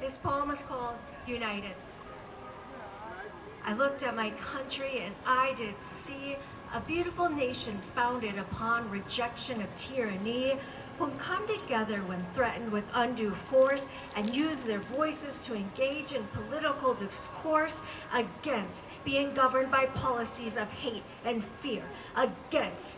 This poem is called United. I looked at my country and I did see a beautiful nation founded upon rejection of tyranny, who come together when threatened with undue force and use their voices to engage in political discourse against being governed by policies of hate and fear, against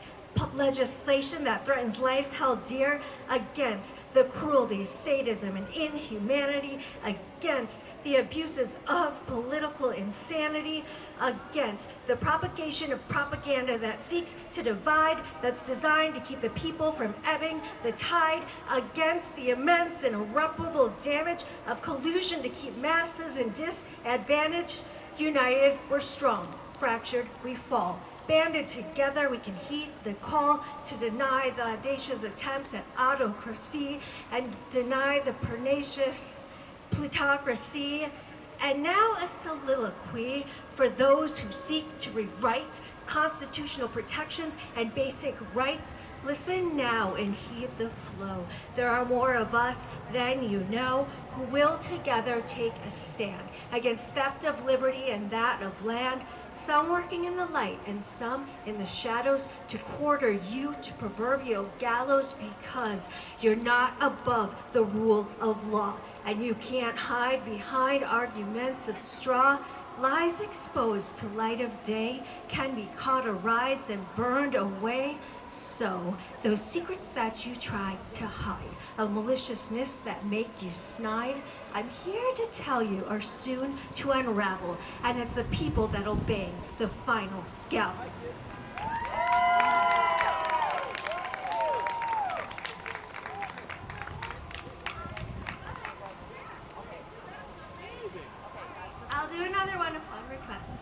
legislation that threatens lives held dear, against the cruelty, sadism, and inhumanity, against the abuses of political insanity, against the propagation of propaganda that seeks to divide, that's designed to keep the people from ebbing the tide, against the immense and irreparable damage of collusion to keep masses in disadvantage. United, we're strong. Fractured, we fall. Banded together, we can heed the call to deny the audacious attempts at autocracy and deny the pernicious plutocracy. And now a soliloquy for those who seek to rewrite constitutional protections and basic rights. Listen now and heed the flow. There are more of us than you know who will together take a stand against theft of liberty and that of land. Some working in the light and some in the shadows to quarter you to proverbial gallows because you're not above the rule of law and you can't hide behind arguments of straw. Lies exposed to light of day can be cauterized and burned away. So, those secrets that you try to hide, of maliciousness that make you snide, I'm here to tell you are soon to unravel, and it's the people that'll bang the final gavel. I'll do another one upon request.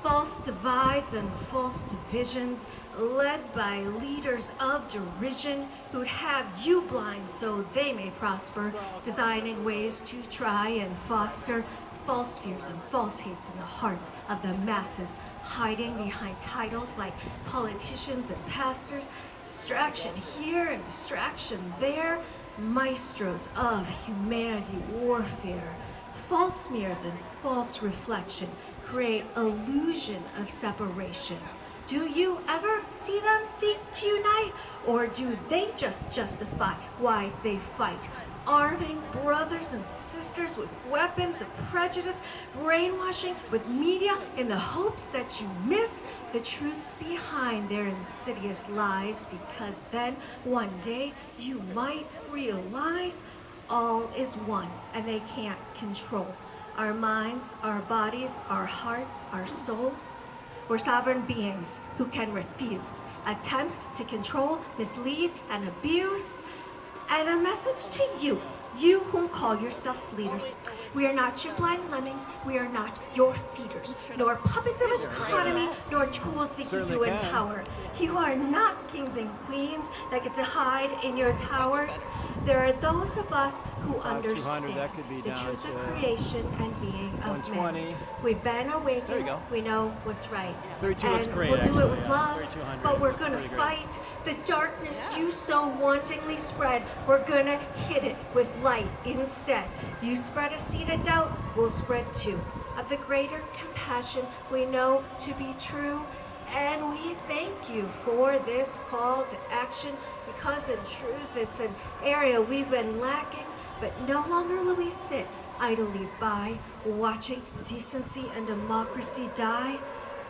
False divides and false divisions led by leaders of derision who'd have you blind so they may prosper, designing ways to try and foster false fears and false hates in the hearts of the masses, hiding behind titles like politicians and pastors, distraction here and distraction there, maestros of humanity warfare. False smears and false reflection create illusion of separation. Do you ever see them seek to unite, or do they just justify why they fight? Arming brothers and sisters with weapons of prejudice, brainwashing with media in the hopes that you miss the truths behind their insidious lies, because then one day you might realize all is one and they can't control our minds, our bodies, our hearts, our souls. We're sovereign beings who can refuse attempts to control, mislead, and abuse. And a message to you, you who call yourselves leaders. We are not your blind lemmings, we are not your feeders, nor puppets of economy, nor tools to keep you in power. You are not kings and queens that get to hide in your towers. There are those of us who understand the truth of creation and being of man. We've been awakened, we know what's right. And we'll do it with love, but we're gonna fight the darkness you so wantingly spread. We're gonna hit it with light instead. You spread a seed of doubt, we'll spread two of the greater compassion we know to be true. And we thank you for this call to action, because in truth it's an area we've been lacking, but no longer will we sit idly by, watching decency and democracy die.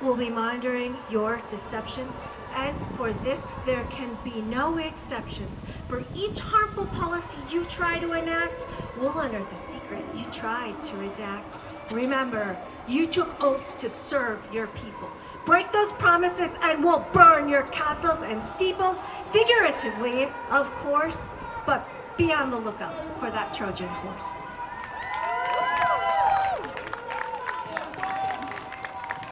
We'll be monitoring your deceptions, and for this there can be no exceptions. For each harmful policy you try to enact, we'll unearth the secret you tried to redact. Remember, you took oaths to serve your people. Break those promises and we'll burn your castles and steeples, figuratively, of course, but be on the lookout for that Trojan horse.